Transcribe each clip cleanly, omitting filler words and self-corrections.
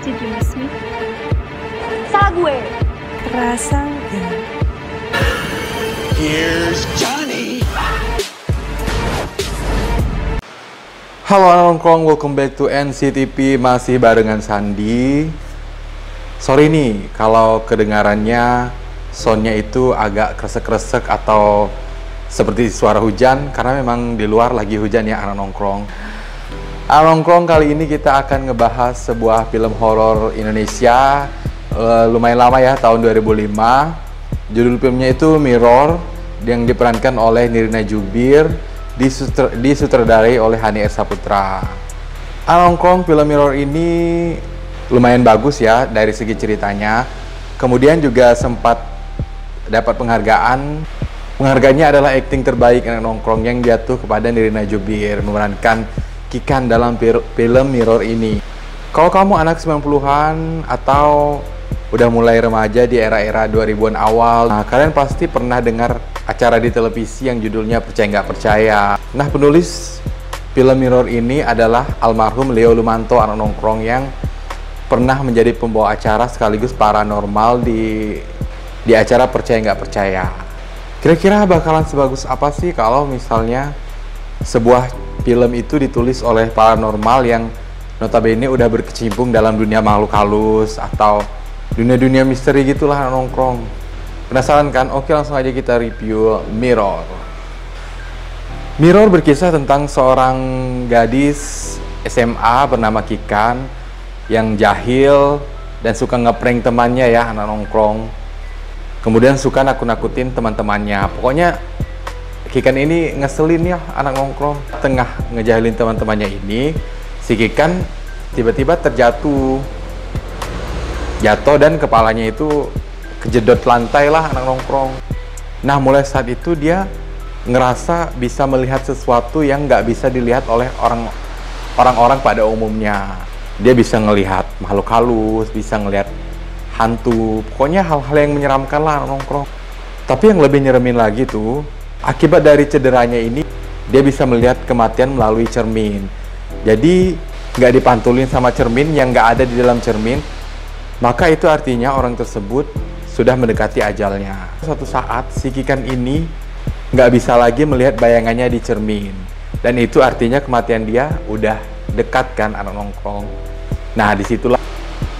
Did you miss me? Salah gue. Terasa nggak? Here's Johnny. Halo anak nongkrong, welcome back to NCTP, masih barengan Sandi. Sorry nih kalau kedengarannya soundnya itu agak kresek-kresek atau seperti suara hujan, karena memang di luar lagi hujan ya anak nongkrong. Anak nongkrong, kali ini kita akan ngebahas sebuah film horor Indonesia lumayan lama ya, tahun 2005. Judul filmnya itu Mirror, yang diperankan oleh Nirina Zubir, disutradarai oleh Hani R Saputra. Anak nongkrong, film Mirror ini lumayan bagus ya dari segi ceritanya. Kemudian juga sempat dapat penghargaan. Penghargaannya adalah akting terbaik anak nongkrong yang jatuh kepada Nirina Zubir memerankan Kikan dalam film Mirror ini. Kalau kamu anak 90-an atau udah mulai remaja di era-era 2000-an awal, nah, kalian pasti pernah dengar acara di televisi yang judulnya Percaya Nggak Percaya. Nah, penulis film Mirror ini adalah almarhum Leo Lumanto anak nongkrong, yang pernah menjadi pembawa acara sekaligus paranormal di acara Percaya Nggak Percaya. Kira-kira bakalan sebagus apa sih kalau misalnya sebuah film itu ditulis oleh paranormal yang notabene udah berkecimpung dalam dunia makhluk halus atau dunia-dunia misteri gitulah anak nongkrong. Penasaran kan? Oke, langsung aja kita review Mirror. Mirror berkisah tentang seorang gadis SMA bernama Kikan yang jahil dan suka ngeprank temannya ya anak nongkrong. Kemudian suka nakut-nakutin teman-temannya. Pokoknya Kikan ini ngeselin ya anak nongkrong. Tengah ngejahilin teman-temannya ini, si Kikan tiba-tiba jatuh dan kepalanya itu kejedot lantai lah anak nongkrong. Nah, mulai saat itu dia ngerasa bisa melihat sesuatu yang nggak bisa dilihat oleh orang-orang pada umumnya. Dia bisa ngelihat makhluk halus, bisa ngelihat hantu, pokoknya hal-hal yang menyeramkan lah anak nongkrong. Tapi yang lebih nyeremin lagi tuh, akibat dari cederanya ini, dia bisa melihat kematian melalui cermin. Jadi nggak dipantulin sama cermin yang nggak ada di dalam cermin, maka itu artinya orang tersebut sudah mendekati ajalnya. Suatu saat si Kikan ini nggak bisa lagi melihat bayangannya di cermin, dan itu artinya kematian dia udah dekat kan anak nongkrong. Nah, disitulah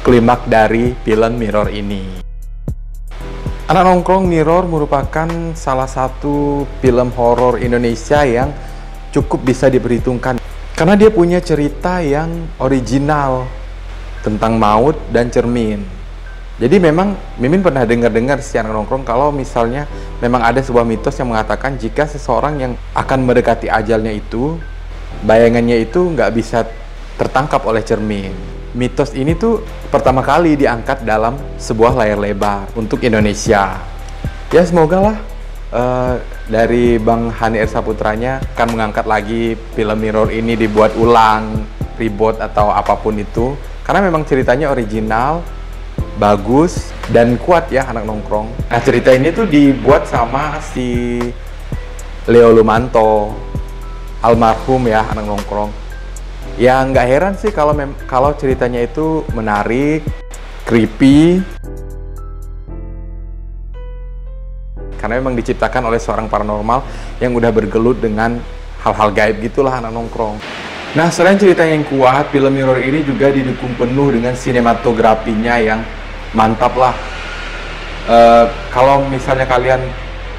klimaks dari film Mirror ini. Anak nongkrong, Mirror merupakan salah satu film horor Indonesia yang cukup bisa diperhitungkan karena dia punya cerita yang original tentang maut dan cermin. Jadi memang Mimin pernah dengar sih anak nongkrong kalau misalnya memang ada sebuah mitos yang mengatakan jika seseorang yang akan mendekati ajalnya itu, bayangannya itu nggak bisa tertangkap oleh cermin. Mitos ini tuh pertama kali diangkat dalam sebuah layar lebar untuk Indonesia. Ya semoga lah dari Bang Hani R Saputranya akan mengangkat lagi film Mirror ini, dibuat ulang, reboot atau apapun itu. Karena memang ceritanya original, bagus, dan kuat ya anak nongkrong. Nah, cerita ini tuh dibuat sama si Leo Lumanto, almarhum ya anak nongkrong. Ya nggak heran sih kalau ceritanya itu menarik, creepy, karena memang diciptakan oleh seorang paranormal yang udah bergelut dengan hal-hal gaib gitulah anak nongkrong. Nah, selain cerita yang kuat, film Mirror ini juga didukung penuh dengan sinematografinya yang mantap lah. Kalau misalnya kalian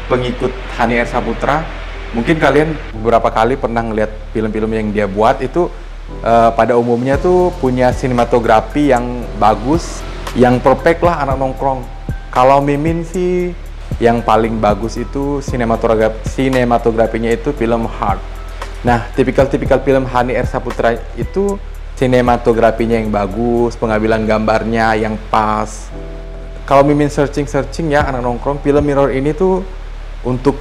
pengikut Hani R Saputra, mungkin kalian beberapa kali pernah ngeliat film-film yang dia buat itu. Pada umumnya tuh punya sinematografi yang bagus, yang perfect lah anak nongkrong. Kalau Mimin sih yang paling bagus itu sinematografinya itu film Heart. Nah, tipikal film Hani R Saputra itu sinematografinya yang bagus, pengambilan gambarnya yang pas. Kalau Mimin searching ya anak nongkrong, film Mirror ini tuh untuk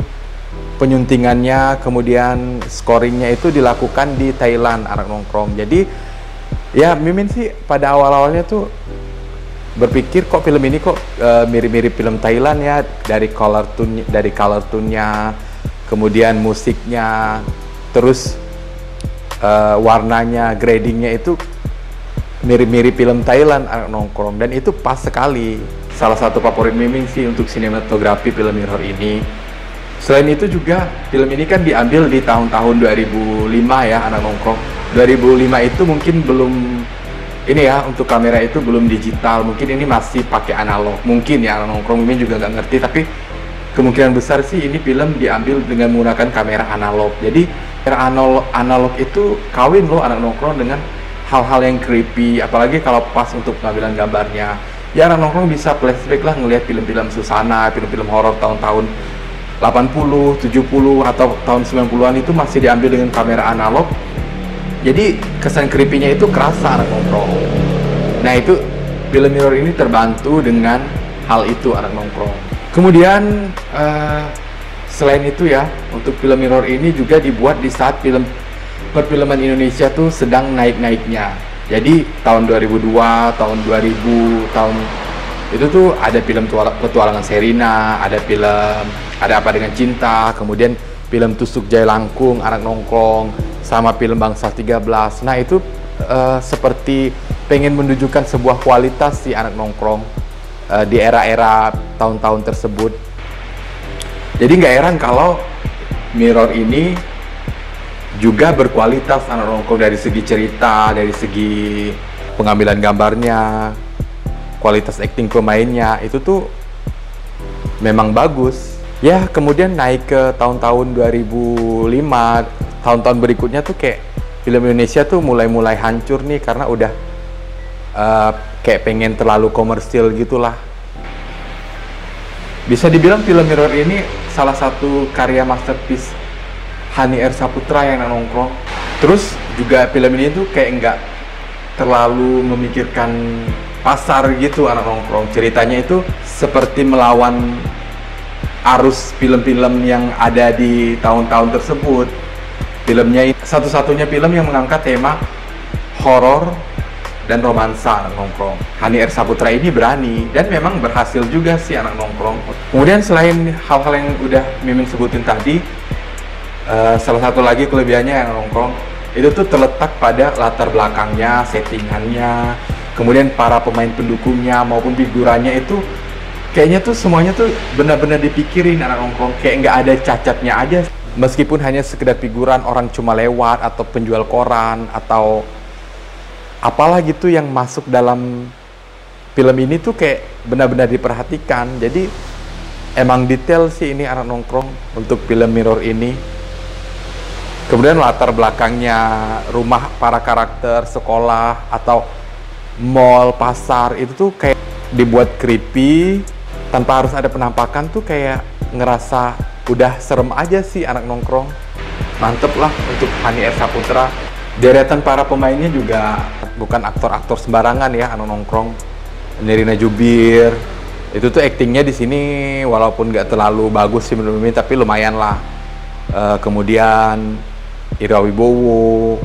penyuntingannya, kemudian scoringnya itu dilakukan di Thailand anak nongkrong. Jadi ya Mimin sih pada awal-awalnya tuh berpikir kok film ini kok mirip-mirip film Thailand ya, dari color tune-nya, kemudian musiknya, terus warnanya, gradingnya itu mirip-mirip film Thailand anak nongkrong, dan itu pas sekali. Salah satu favorit Miming sih untuk sinematografi film Mirror ini. Selain itu juga film ini kan diambil di tahun-tahun 2005 ya anak nongkrong. 2005 itu mungkin belum ini ya, untuk kamera itu belum digital, mungkin ini masih pakai analog. Mungkin ya anak nongkrong ini juga nggak ngerti, tapi kemungkinan besar sih ini film diambil dengan menggunakan kamera analog. Jadi kamera analog itu kawin loh anak nongkrong dengan hal-hal yang creepy, apalagi kalau pas untuk pengambilan gambarnya. Ya anak nongkrong bisa flashback lah ngelihat film-film Susana, film-film horor tahun-tahun 80, 70 atau tahun 90-an itu masih diambil dengan kamera analog. Jadi kesan creepy-nya itu kerasa anak nongkrong. Nah itu film Mirror ini terbantu dengan hal itu anak nongkrong. Kemudian selain itu ya, untuk film Mirror ini juga dibuat di saat perfilman Indonesia tuh sedang naik-naiknya. Jadi tahun 2002, tahun 2000, tahun itu tuh ada film Petualangan Sherina, ada film Ada Apa Dengan Cinta, kemudian film Tusuk Jaya Langkung, anak nongkrong, sama film Bangsal 13. Nah itu seperti pengen menunjukkan sebuah kualitas si anak nongkrong di era-era tahun-tahun tersebut. Jadi nggak heran kalau Mirror ini juga berkualitas anak nongkrong, dari segi cerita, dari segi pengambilan gambarnya, kualitas acting pemainnya itu tuh memang bagus. Ya kemudian naik ke tahun-tahun 2005, tahun-tahun berikutnya tuh kayak film Indonesia tuh mulai hancur nih, karena udah kayak pengen terlalu komersil gitulah. Bisa dibilang film Mirror ini salah satu karya masterpiece Hani R. Saputra yang anak nongkrong. Terus juga film ini tuh kayak nggak terlalu memikirkan pasar gitu anak nongkrong. Ceritanya itu seperti melawan arus film-film yang ada di tahun-tahun tersebut. Filmnya satu-satunya film yang mengangkat tema horor dan romansa anak nongkrong. Hani R. Saputra ini berani dan memang berhasil juga sih anak nongkrong. Kemudian selain hal-hal yang udah Mimin sebutin tadi, salah satu lagi kelebihannya yang nongkrong itu tuh terletak pada latar belakangnya, settingannya, kemudian para pemain pendukungnya maupun figurannya itu kayaknya tuh semuanya tuh benar-benar dipikirin anak nongkrong, kayak nggak ada cacatnya aja. Meskipun hanya sekedar figuran orang cuma lewat atau penjual koran atau apalah gitu yang masuk dalam film ini tuh kayak benar-benar diperhatikan. Jadi emang detail sih ini anak nongkrong untuk film Mirror ini. Kemudian latar belakangnya, rumah para karakter, sekolah, atau mall, pasar, itu tuh kayak dibuat creepy, tanpa harus ada penampakan tuh kayak ngerasa udah serem aja sih anak nongkrong. Mantep lah untuk Hani R. Saputra. Deretan para pemainnya juga bukan aktor-aktor sembarangan ya anak nongkrong. Nirina Jubir, itu tuh aktingnya di sini walaupun nggak terlalu bagus sih menurut Mimin, tapi lumayan lah. Kemudian Ira Wibowo,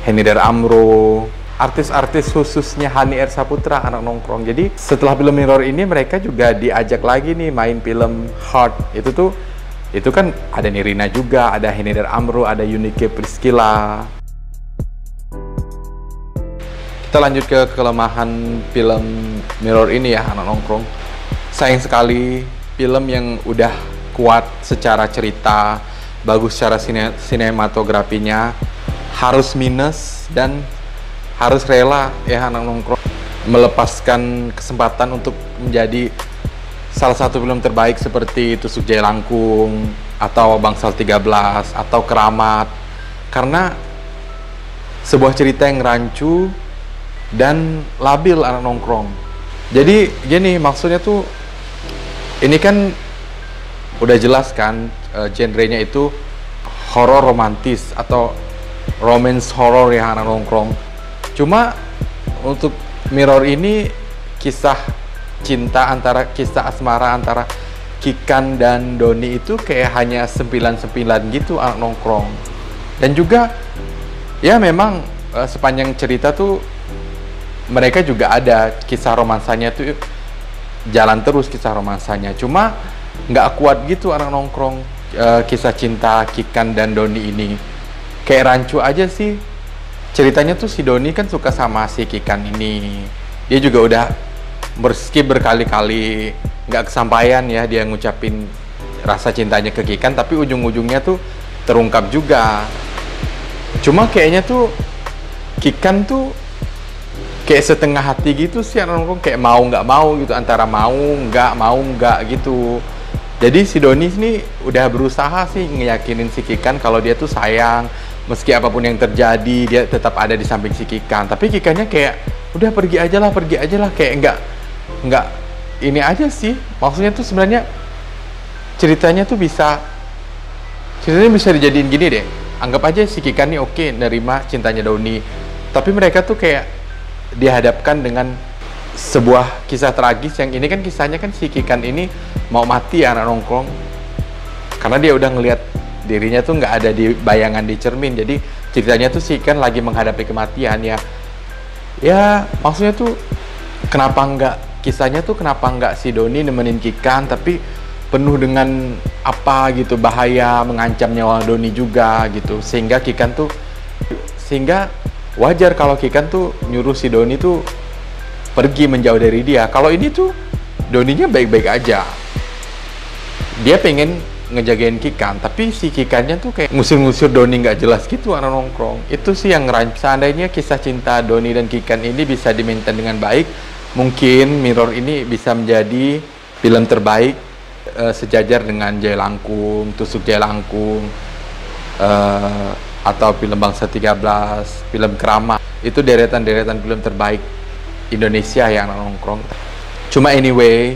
Henidar Amro, artis-artis khususnya Hani R. Saputra anak nongkrong. Jadi setelah film Mirror ini mereka juga diajak lagi nih main film Heart. Itu kan ada Nirina juga, ada Henidar Amro, ada Yunike Priscilla. Kita lanjut ke kelemahan film Mirror ini ya anak nongkrong. Sayang sekali film yang udah kuat secara cerita, bagus secara sinematografinya, harus minus dan harus rela ya anak nongkrong melepaskan kesempatan untuk menjadi salah satu film terbaik seperti Tusuk Jaya Langkung atau Bangsal 13 atau Keramat, karena sebuah cerita yang rancu dan labil anak nongkrong. Jadi gini, maksudnya tuh ini kan udah jelas kan genrenya itu horor romantis atau romance horror ya anak nongkrong. Cuma untuk Mirror ini kisah cinta kisah asmara antara Kikan dan Doni itu kayak hanya 9-9 gitu anak nongkrong. Dan juga ya memang sepanjang cerita tuh mereka juga ada kisah romansanya tuh jalan terus kisah romansanya. Cuma nggak kuat gitu anak nongkrong kisah cinta Kikan dan Doni ini, kayak rancu aja sih. ceritanya tuh si Doni kan suka sama si Kikan ini. Dia juga udah berskip berkali-kali, nggak kesampaian ya dia ngucapin rasa cintanya ke Kikan, tapi ujung-ujungnya tuh terungkap juga. Cuma kayaknya tuh Kikan tuh kayak setengah hati gitu sih, nongkrong kayak mau nggak mau gitu, antara mau nggak gitu. Jadi si Doni ini udah berusaha sih ngeyakinin si Kikan kalau dia tuh sayang, meski apapun yang terjadi dia tetap ada di samping si Kikan. Tapi Kikannya kayak udah pergi aja lah, kayak nggak ini aja sih. Maksudnya tuh sebenarnya ceritanya bisa dijadiin gini deh. Anggap aja si Kikan nih oke nerima cintanya Doni, tapi mereka tuh kayak dihadapkan dengan sebuah kisah tragis yang ini kan kisahnya kan si Kikan ini mau mati ya anak nongkrong, karena dia udah ngelihat dirinya tuh nggak ada di bayangan di cermin. Jadi ceritanya tuh si Kikan lagi menghadapi kematian ya maksudnya tuh kenapa nggak si Doni nemenin Kikan, tapi penuh dengan apa gitu bahaya, mengancam nyawa Doni juga gitu, sehingga wajar kalau Kikan tuh nyuruh si Doni tuh pergi menjauh dari dia. Kalau ini tuh Doninya baik-baik aja, dia pengen ngejagain Kikan, tapi si Kikannya tuh kayak ngusir-ngusir Doni nggak jelas gitu anak nongkrong. Itu sih yang seandainya kisah cinta Doni dan Kikan ini bisa dimaintain dengan baik, mungkin Mirror ini bisa menjadi film terbaik sejajar dengan Jaya Langkung, Tusuk Jaya Langkung, atau film Bangsa 13, film Kerama. Itu deretan-deretan film terbaik Indonesia yang nongkrong. Cuma anyway,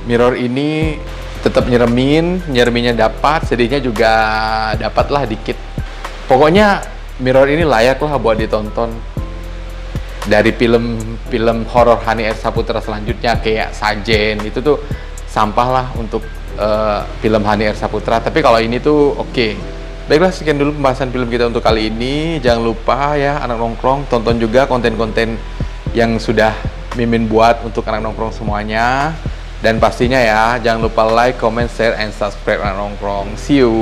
Mirror ini tetap nyerminnya dapat, sedihnya juga dapat lah dikit. Pokoknya Mirror ini layak lah buat ditonton. Dari film horor Hani R Saputra selanjutnya kayak Sajen, itu tuh sampah lah untuk film Hani R Saputra. Tapi kalau ini tuh oke. Baiklah, sekian dulu pembahasan film kita untuk kali ini. Jangan lupa ya anak nongkrong, tonton juga konten-konten yang sudah Mimin buat untuk anak nongkrong semuanya. Dan pastinya ya jangan lupa like, comment, share, and subscribe anak nongkrong. See you.